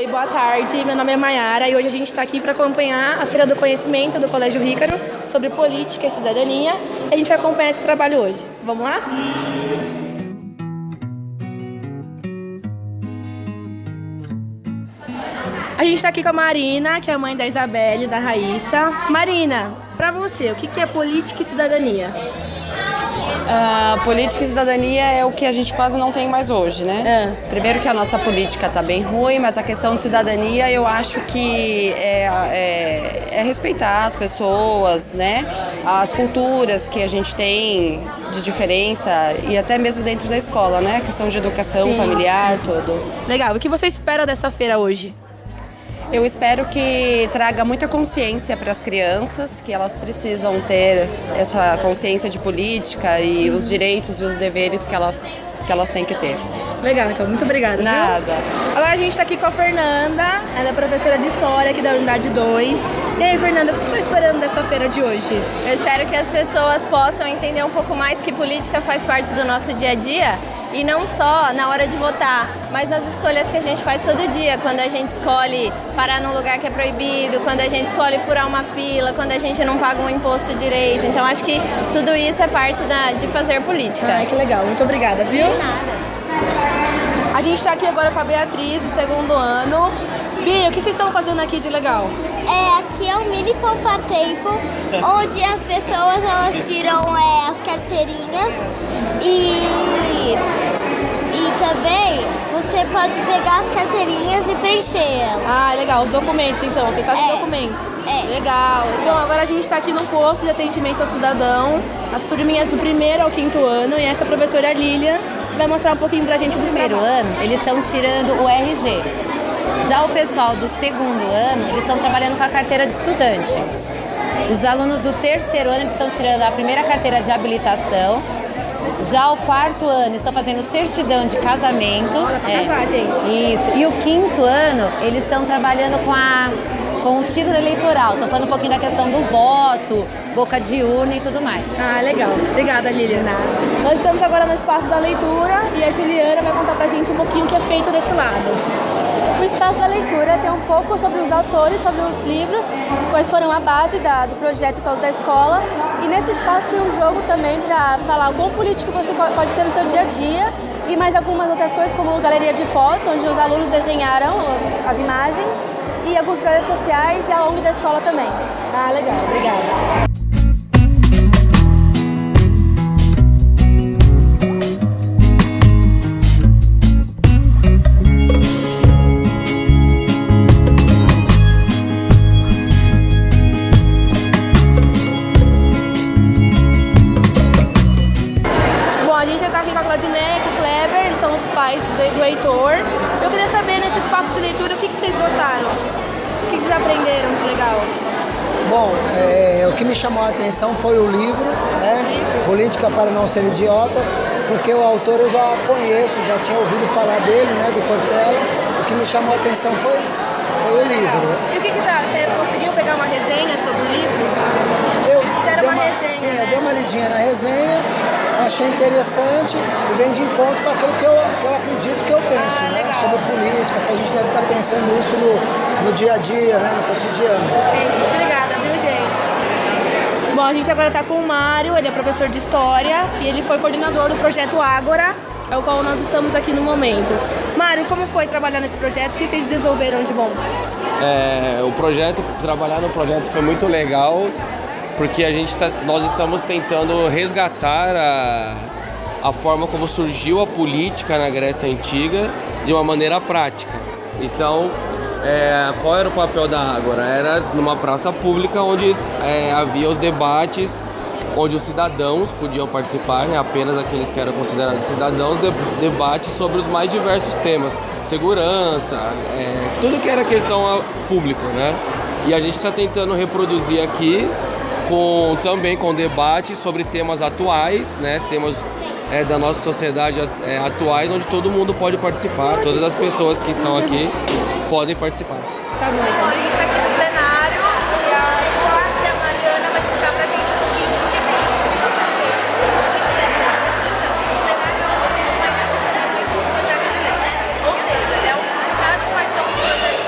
Oi, boa tarde. Meu nome é Mayara e hoje a gente está aqui para acompanhar a Feira do Conhecimento do Colégio Ícaro sobre política e cidadania. A gente vai acompanhar esse trabalho hoje. Vamos lá? A gente está aqui com a Marina, que é a mãe da Isabelle e da Raíssa. Marina, para você, o que é política e cidadania? Política e cidadania é o que a gente quase não tem mais hoje, né? Primeiro que a nossa política está bem ruim, mas a questão de cidadania eu acho que é respeitar as pessoas, né? As culturas que a gente tem de diferença e até mesmo dentro da escola, né? A questão de educação familiar, tudo. Legal. O que você espera dessa feira hoje? Eu espero que traga muita consciência para as crianças, que elas precisam ter essa consciência de política e os direitos e os deveres que elas têm que ter. Legal, então, muito obrigada. Nada. Viu? Agora a gente está aqui com a Fernanda, ela é professora de História aqui da Unidade 2. E aí, Fernanda, o que você está esperando dessa feira de hoje? Eu espero que as pessoas possam entender um pouco mais que política faz parte do nosso dia a dia e não só na hora de votar, mas nas escolhas que a gente faz todo dia, quando a gente escolhe parar num lugar que é proibido, quando a gente escolhe furar uma fila, quando a gente não paga um imposto direito. Então acho que tudo isso é parte de fazer política. Ai, que legal, muito obrigada, viu? De nada. A gente está aqui agora com a Beatriz, do segundo ano. Bia, o que vocês estão fazendo aqui de legal? Aqui é o mini poupa-tempo, onde as pessoas elas tiram as carteirinhas e também você pode pegar as carteirinhas e preencher elas. Ah, legal. Os documentos, então. Vocês fazem documentos. Legal. Então, agora a gente está aqui no posto de atendimento ao cidadão, as turminhas do 1º ao 5º ano, e essa professora Lilian vai mostrar um pouquinho pra gente do primeiro ano, eles estão tirando o RG. Já o pessoal do 2º ano, eles estão trabalhando com a carteira de estudante. Os alunos do 3º ano, eles estão tirando a primeira carteira de habilitação. Já o 4º ano, estão fazendo certidão de casamento. Olha, pra casar, gente. Isso. E o 5º ano, eles estão trabalhando com o tiro eleitoral. Estão falando um pouquinho da questão do voto, boca de urna e tudo mais. Ah, legal. Obrigada, Lilian. Nós estamos agora no espaço da leitura e a Juliana vai contar pra gente um pouquinho o que é feito desse lado. O espaço da leitura tem um pouco sobre os autores, sobre os livros, quais foram a base do projeto todo da escola. E nesse espaço tem um jogo também para falar o quão político você pode ser no seu dia a dia e mais algumas outras coisas, como galeria de fotos, onde os alunos desenharam as imagens e alguns projetos sociais e a ONG da escola também. Ah, legal. Obrigada. Os pais do Heitor. Eu queria saber, nesse espaço de leitura, o que vocês gostaram? O que vocês aprenderam de legal? Bom, o que me chamou a atenção foi o livro, né? Política para não ser idiota, porque o autor eu já conheço, já tinha ouvido falar dele, né, do Cortella. O que me chamou a atenção foi o livro. E o que tá? Você conseguiu pegar uma resenha sobre o livro? Eles fizeram uma resenha, sim, né? eu dei uma lidinha na resenha, achei interessante e vem de encontro com aquilo que eu acredito que eu penso, né? Sobre política, que a gente deve estar pensando isso no dia a dia, né? No cotidiano. Entendi. Obrigada, viu, gente? Bom, a gente agora está com o Mário, ele é professor de História e ele foi coordenador do projeto Ágora, é o qual nós estamos aqui no momento. Mário, como foi trabalhar nesse projeto? O que vocês desenvolveram de bom? Trabalhar no projeto foi muito legal, porque nós estamos tentando resgatar a forma como surgiu a política na Grécia Antiga de uma maneira prática. Então, qual era o papel da Ágora? Era numa praça pública onde havia os debates, onde os cidadãos podiam participar, né? Apenas aqueles que eram considerados cidadãos, debates sobre os mais diversos temas, segurança, tudo que era questão pública, né? E a gente está tentando reproduzir aqui também com debates sobre temas atuais, né? Temas da nossa sociedade atuais, onde todo mundo pode participar, todas as pessoas que estão aqui podem participar. Tá bom, então. A gente está aqui no plenário e a Mariana vai explicar pra gente um pouquinho o que é isso. Então, o plenário é onde vai dar informações sobre o projeto de lei. Ou seja, é onde explicado quais são os projetos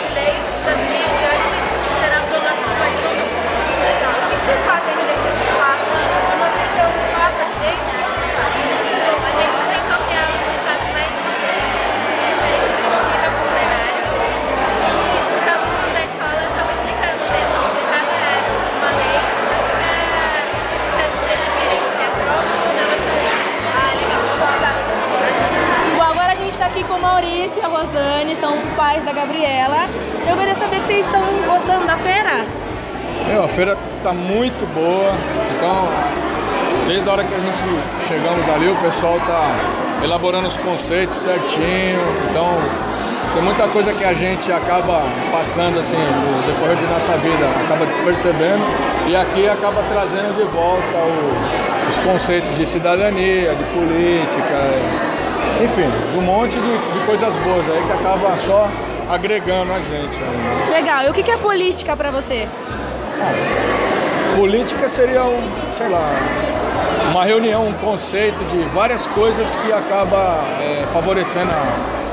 da Gabriela. Eu queria saber se vocês estão gostando da feira. A feira tá muito boa, então desde a hora que a gente chegamos ali, o pessoal tá elaborando os conceitos certinho, então tem muita coisa que a gente acaba passando assim, no decorrer de nossa vida, acaba despercebendo, e aqui acaba trazendo de volta os conceitos de cidadania, de política, enfim, um monte de coisas boas aí que acaba só agregando a gente. Legal, e o que é política pra você? Política seria, sei lá, uma reunião, um conceito de várias coisas que acaba favorecendo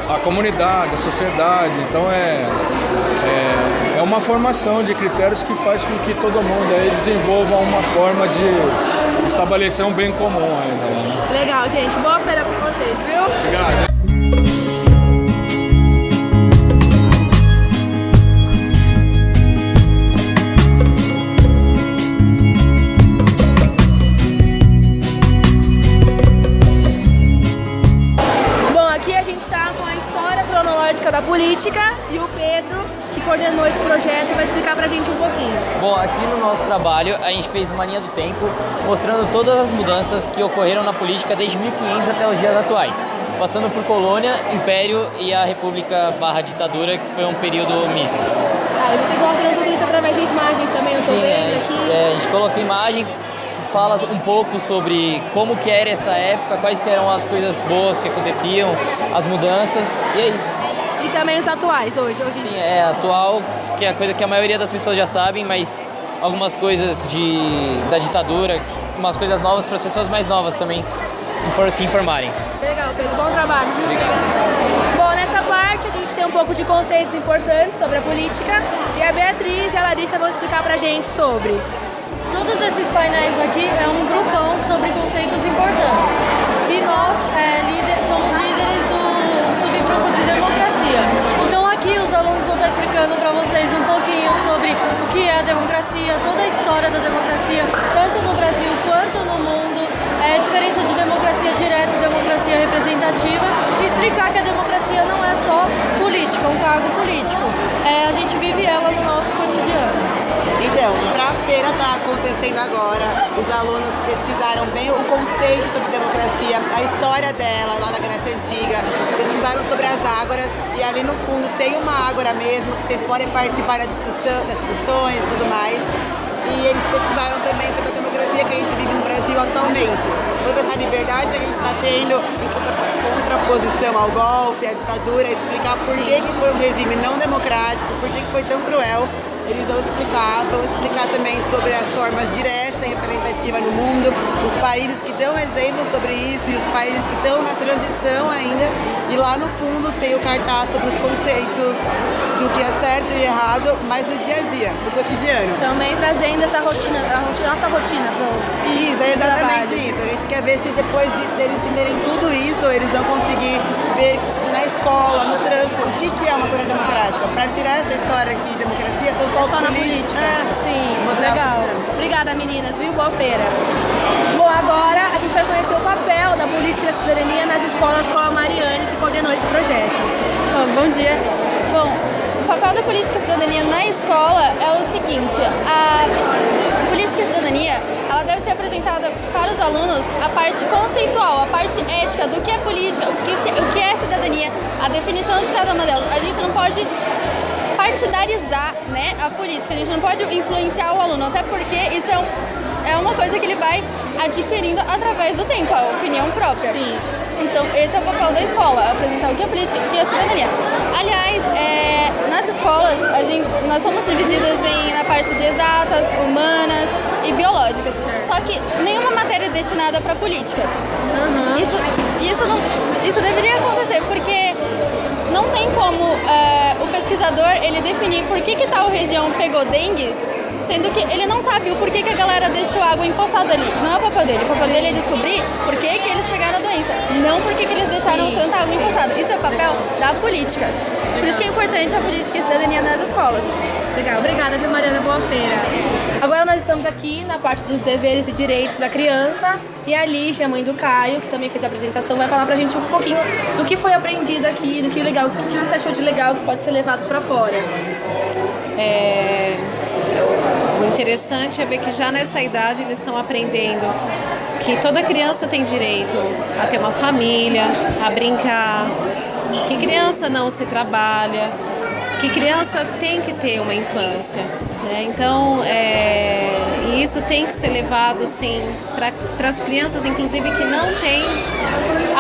a comunidade, a sociedade. Então é uma formação de critérios que faz com que todo mundo aí desenvolva uma forma de estabelecer um bem comum ainda. Né? Legal, gente. Boa feira pra vocês, viu? Obrigado. Da política, e o Pedro, que coordenou esse projeto, vai explicar pra gente um pouquinho. Bom, aqui no nosso trabalho a gente fez uma linha do tempo mostrando todas as mudanças que ocorreram na política desde 1500 até os dias atuais, passando por colônia, império e a república / ditadura, que foi um período misto. E vocês mostram tudo isso através de imagens também, eu tô vendo aqui. A gente colocou imagem, fala um pouco sobre como que era essa época, quais que eram as coisas boas que aconteciam, as mudanças, e é isso. E também os atuais, hoje em dia. Sim, atual, que é a coisa que a maioria das pessoas já sabem, mas algumas coisas da ditadura, umas coisas novas para as pessoas mais novas também se informarem. Legal, Pedro, bom trabalho, viu? Obrigado. Bom, nessa parte a gente tem um pouco de conceitos importantes sobre a política, e a Beatriz e a Larissa vão explicar pra gente sobre. Todos esses painéis aqui é um grupão sobre conceitos importantes. E nós somos líderes do subgrupo de democracia. Então aqui os alunos vão estar explicando para vocês um pouquinho sobre o que é a democracia, toda a história da democracia, tanto no Brasil quanto no mundo, a diferença de democracia direta e democracia representativa, e explicar que a democracia não é só política, um cargo político. A gente vive ela no nosso cotidiano. Então, para a feira tá acontecendo agora, os alunos pesquisaram bem o conceito sobre democracia, a história dela lá na Grécia Antiga, pesquisaram sobre as ágoras, e ali no fundo tem uma ágora mesmo, que vocês podem participar das discussões e tudo mais. E eles pesquisaram também sobre a democracia que a gente vive no Brasil atualmente. Toda essa liberdade que a gente está tendo em contraposição ao golpe, à ditadura, explicar por que foi um regime não democrático, por que foi tão cruel. Eles vão explicar também sobre as formas diretas e representativas no mundo, os países que dão exemplo sobre isso e os países que estão na transição ainda. E lá no fundo tem o cartaz sobre os conceitos do que é certo e errado, mas no dia a dia, no cotidiano. Também trazendo essa rotina, nossa rotina pro Isso, é exatamente isso. A gente quer ver se depois deles entenderem tudo isso, eles vão conseguir ver, tipo, na escola, no trânsito, o que é uma coisa democrática. Para tirar essa história aqui de democracia, são só os políticos. Sim, legal. Obrigada, meninas, viu? Boa feira. Bom, agora a gente vai conhecer o papel da política da cidadania nas escolas com a Mariane, que coordenou esse projeto. Bom dia. Bom, o papel da política e cidadania na escola é o seguinte: a política e cidadania, ela deve ser apresentada para os alunos a parte conceitual, a parte ética do que é política, o que é cidadania, a definição de cada uma delas. A gente não pode partidarizar, né, a política, a gente não pode influenciar o aluno, até porque isso é uma coisa que ele vai adquirindo através do tempo, a opinião própria. Sim. Então, esse é o papel da escola, apresentar o que é política e o que é cidadania. Aliás, nas escolas, nós somos divididas na parte de exatas, humanas e biológicas. Só que nenhuma matéria é destinada para política. Isso deveria acontecer, porque não tem como o pesquisador ele definir por que tal região pegou dengue sendo que ele não sabe o porquê que a galera deixou água empoçada ali. Não é o papel dele. O papel dele é descobrir por que eles pegaram a doença, não por que eles deixaram tanta água empoçada. Isso é o papel da política. Por isso que é importante a política e a cidadania nas escolas. Legal, obrigada, viu, Mariana? Boa feira. Agora nós estamos aqui na parte dos deveres e direitos da criança e a Lígia, mãe do Caio, que também fez a apresentação, vai falar pra gente um pouquinho do que foi aprendido aqui, do que legal, o que você achou de legal que pode ser levado pra fora. O interessante é ver que já nessa idade eles estão aprendendo que toda criança tem direito a ter uma família, a brincar, que criança não se trabalha, que criança tem que ter uma infância, né? Então, isso tem que ser levado, sim, para as crianças, inclusive, que não têm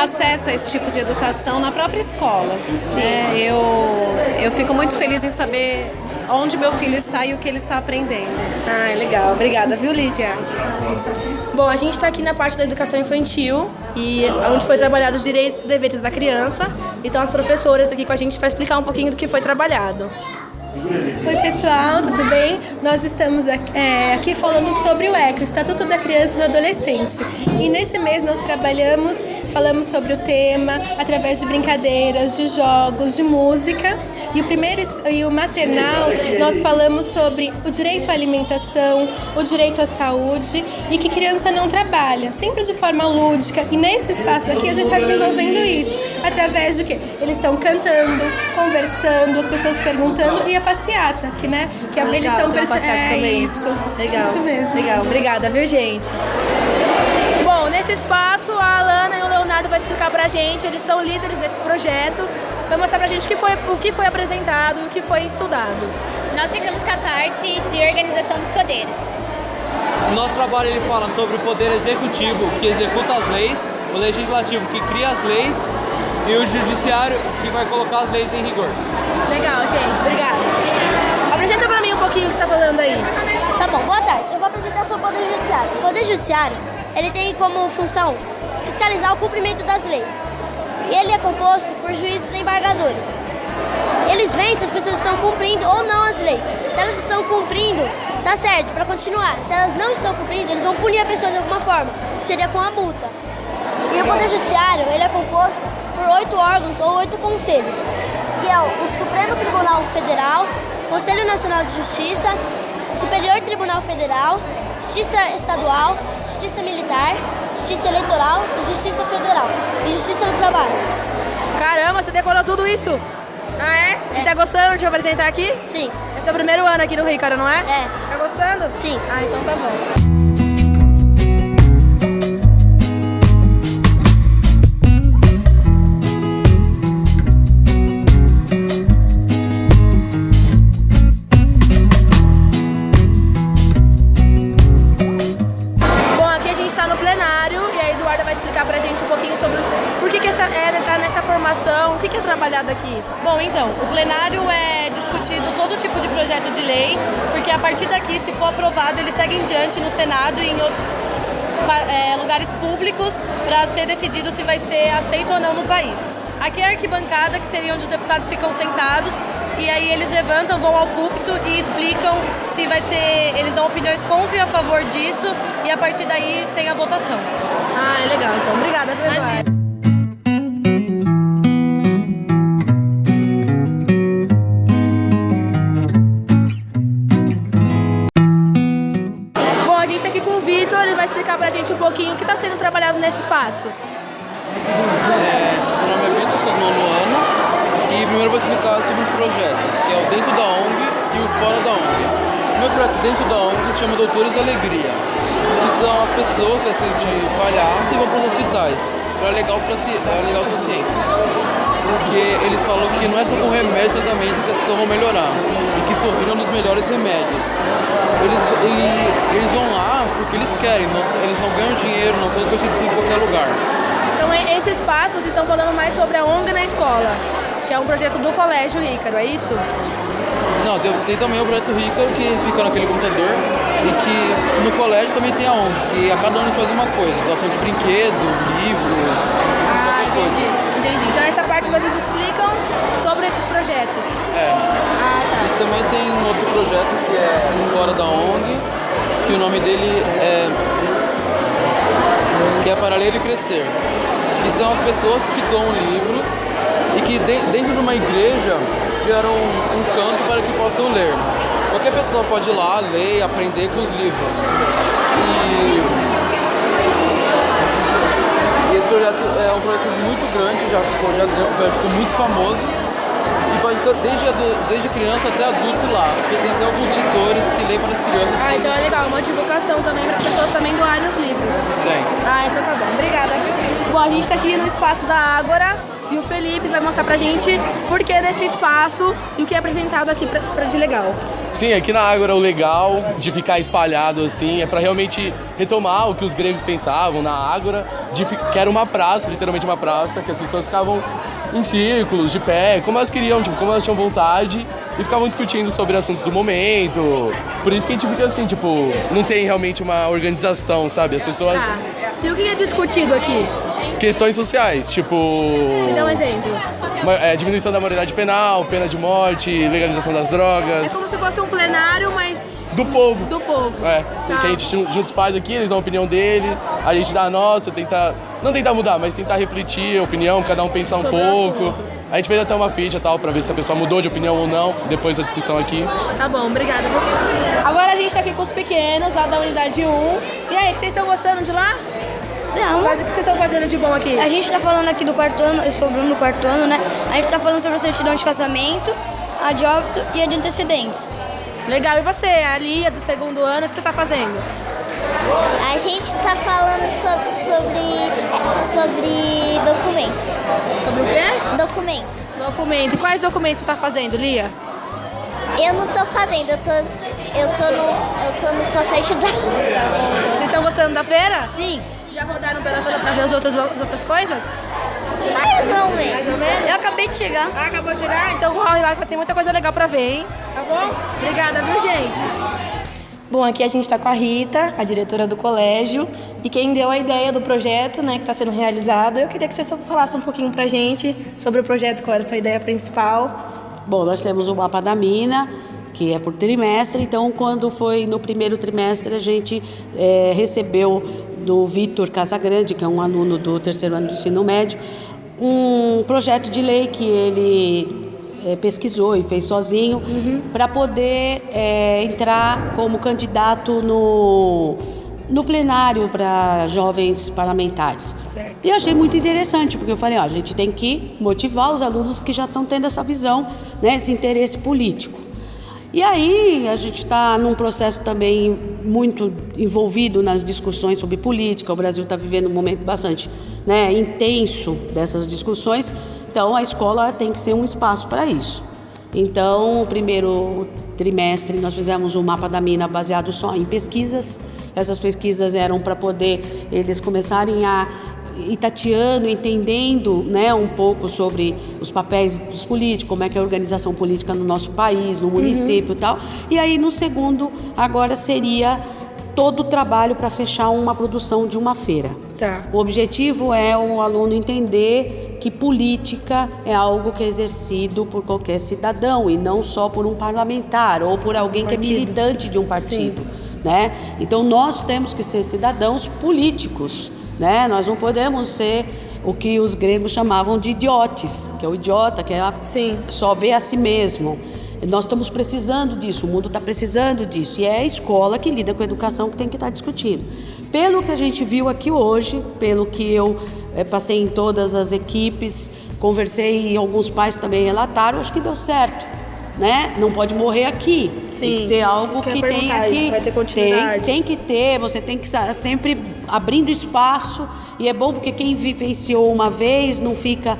acesso a esse tipo de educação na própria escola. Né? Eu fico muito feliz em saber onde meu filho está e o que ele está aprendendo. Ah, legal. Obrigada, viu, Lídia? Bom, a gente está aqui na parte da educação infantil, e onde foi trabalhado os direitos e deveres da criança. Então, as professoras aqui com a gente para explicar um pouquinho do que foi trabalhado. Oi pessoal, tudo bem? Nós estamos aqui falando sobre o ECA, o Estatuto da Criança e do Adolescente. E nesse mês nós falamos sobre o tema através de brincadeiras, de jogos, de música. E o maternal, nós falamos sobre o direito à alimentação, o direito à saúde e que criança não trabalha, sempre de forma lúdica. E nesse espaço aqui a gente está desenvolvendo isso, através de que eles estão cantando, conversando, as pessoas perguntando e a passeata, que, né? Que legal, eles estão percebendo também. Isso. Legal. Isso mesmo. Legal. Obrigada, viu, gente? Bom, nesse espaço a Alana e o Leonardo vão explicar pra gente, eles são líderes desse projeto, vai mostrar pra gente o que foi apresentado e o que foi estudado. Nós ficamos com a parte de organização dos poderes. O nosso trabalho ele fala sobre o poder executivo, que executa as leis, o legislativo, que cria as leis, e o judiciário, que vai colocar as leis em rigor. Legal, gente. Obrigada. Apresenta pra mim um pouquinho o que você tá falando aí. Tá bom, boa tarde. Eu vou apresentar sobre o Poder Judiciário. O Poder Judiciário, ele tem como função fiscalizar o cumprimento das leis. E ele é composto por juízes e embargadores. Eles veem se as pessoas estão cumprindo ou não as leis. Se elas estão cumprindo, tá certo, para continuar. Se elas não estão cumprindo, eles vão punir a pessoa de alguma forma, que seria com a multa. E o Poder Judiciário, ele é composto por 8 órgãos ou 8 conselhos, que é o Supremo Tribunal Federal, Conselho Nacional de Justiça, Superior Tribunal Federal, Justiça Estadual, Justiça Militar, Justiça Eleitoral e Justiça Federal. E Justiça do Trabalho. Caramba, você decorou tudo isso? Ah, é? Você tá gostando de apresentar aqui? Sim. Esse é o primeiro ano aqui no Rícaro, não é? É. Tá gostando? Sim. Ah, então tá bom. O que é trabalhado aqui? Bom, então, o plenário é discutido todo tipo de projeto de lei, porque a partir daqui, se for aprovado, ele segue em diante no Senado e em outros lugares públicos para ser decidido se vai ser aceito ou não no país. Aqui é a arquibancada, que seria onde os deputados ficam sentados, e aí eles levantam, vão ao púlpito e explicam se vai ser... Eles dão opiniões contra e a favor disso, e a partir daí tem a votação. Ah, é legal. Então, obrigada, Eduardo. Ele vai explicar pra gente um pouquinho o que está sendo trabalhado nesse espaço. Meu nome é Vitor, sou do 9º ano, e primeiro eu vou explicar sobre os projetos, que é o dentro da ONG e o fora da ONG. O meu projeto dentro da ONG se chama Doutores da Alegria, que são as pessoas que assistem de palhaço e vão para os hospitais para alegar os pacientes. Porque eles falam que não é só com remédio e tratamento que as pessoas vão melhorar, e que sorrir é um dos melhores remédios. Eles vão lá porque eles querem, eles não ganham dinheiro, não são conhecidos em qualquer lugar. Então, esse espaço, vocês estão falando mais sobre a ONG na escola, que é um projeto do Colégio Rícaro, é isso? Não, tem também o projeto Rícaro, que fica naquele computador, e que no colégio também tem a ONG, que a cada um eles fazem uma coisa, doação de brinquedo, livro, entendi. Então essa parte vocês explicam sobre esses projetos. É. Ah, tá. E também tem um outro projeto que é Fora da ONG, que o nome dele é Para Ler e Crescer. Que são as pessoas que doam livros e que dentro de uma igreja criaram um canto para que possam ler. Qualquer pessoa pode ir lá, ler e aprender com os livros. E esse projeto é um projeto muito grande, já ficou muito famoso. E pode ter desde criança até adulto lá, porque tem até alguns leitores que leem para as crianças. Ah, então é legal, uma divulgação também para as pessoas também doarem os livros. Tem. Ah, então tá bom, obrigada. Bom, a gente está aqui no espaço da Ágora e o Felipe vai mostrar pra gente por que desse espaço e o que é apresentado aqui de legal. Sim, aqui na Ágora o legal de ficar espalhado assim é para realmente retomar o que os gregos pensavam na Ágora, que era uma praça, literalmente uma praça, que as pessoas ficavam em círculos, de pé, como elas queriam, tipo, como elas tinham vontade e ficavam discutindo sobre assuntos do momento. Por isso que a gente fica assim, tipo, não tem realmente uma organização, sabe? As pessoas... Tá. E o que é discutido aqui? Questões sociais, tipo... Me dá um exemplo. Diminuição da maioridade penal, pena de morte, legalização das drogas. É como se fosse um plenário, mas... Do povo. Do povo. Que a gente junta os pais aqui, eles dão a opinião dele, a gente dá a nossa, não tentar mudar, mas tentar refletir a opinião, cada um pensar um pouco. A gente fez até uma ficha tal, pra ver se a pessoa mudou de opinião ou não, depois da discussão aqui. Tá bom, obrigada. Agora a gente tá aqui com os pequenos, lá da unidade 1. E aí, vocês estão gostando de lá? Não. Mas o que vocês estão fazendo de bom aqui? A gente tá falando aqui do quarto ano, eu sou o Bruno do quarto ano, né? A gente tá falando sobre a certidão de casamento, a de óbito e a de antecedentes. Legal, e você, a Lia, do segundo ano, o que você tá fazendo? A gente tá falando sobre documento. Sobre o quê? Documento. Documento. E quais documentos você tá fazendo, Lia? Eu não tô fazendo, eu tô no processo da... Vocês estão gostando da feira? Sim. Já rodaram pela feira pra ver as outras coisas? Mais ou menos. Mais ou menos? Eu acabei de chegar. Ah, acabou de chegar? Então corre lá que vai ter muita coisa legal pra ver, hein? Tá bom? Obrigada, viu, gente? Bom, aqui a gente tá com a Rita, a diretora do colégio, e quem deu a ideia do projeto, né, que tá sendo realizado. Eu queria que você só falasse um pouquinho pra gente sobre o projeto, qual era a sua ideia principal. Bom, nós temos o mapa da mina, que é por trimestre, então quando foi no primeiro trimestre a gente recebeu do Vitor Casagrande, que é um aluno do terceiro ano do ensino médio, um projeto de lei que ele pesquisou e fez sozinho para poder entrar como candidato no plenário para jovens parlamentares. Certo. E eu achei muito interessante, porque eu falei, a gente tem que motivar os alunos que já estão tendo essa visão, né, esse interesse político. E aí a gente está num processo também muito envolvido nas discussões sobre política. O Brasil está vivendo um momento bastante, né, intenso dessas discussões. Então a escola tem que ser um espaço para isso. Então, o primeiro trimestre nós fizemos um mapa da mina baseado só em pesquisas. Essas pesquisas eram para poder eles começarem a ir tateando, entendendo, né, um pouco sobre os papéis dos políticos, como é que é a organização política no nosso país, no município e tal. E aí, no segundo, agora seria todo o trabalho para fechar uma produção de uma feira. Tá. O objetivo é o aluno entender que política é algo que é exercido por qualquer cidadão e não só por um parlamentar ou por alguém que é militante de um partido, né? Então nós temos que ser cidadãos políticos, né? Nós não podemos ser o que os gregos chamavam de idiotes, que é o idiota, que só vê a si mesmo. Nós estamos precisando disso, o mundo está precisando disso, e é a escola que lida com a educação que tem que estar discutindo. Pelo que a gente viu aqui hoje, pelo que eu passei em todas as equipes, conversei e alguns pais também relataram, acho que deu certo, né? Não pode morrer aqui, tem que ser algo que tem aqui, vai ter continuidade. Tem que ter, você tem que estar sempre abrindo espaço, e é bom porque quem vivenciou uma vez não fica,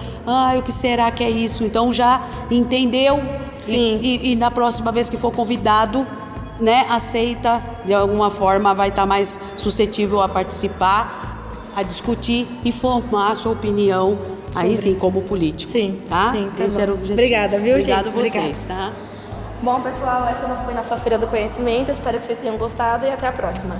o que será que é isso? Então já entendeu. E na próxima vez que for convidado, né, aceita, de alguma forma vai estar mais suscetível a participar, a discutir e formar a sua opinião, aí sim, como político. Tá? Esse era o objetivo. Obrigada, viu, Obrigado gente? a vocês, tá? Bom, pessoal, essa foi nossa Feira do Conhecimento. Espero que vocês tenham gostado e até a próxima.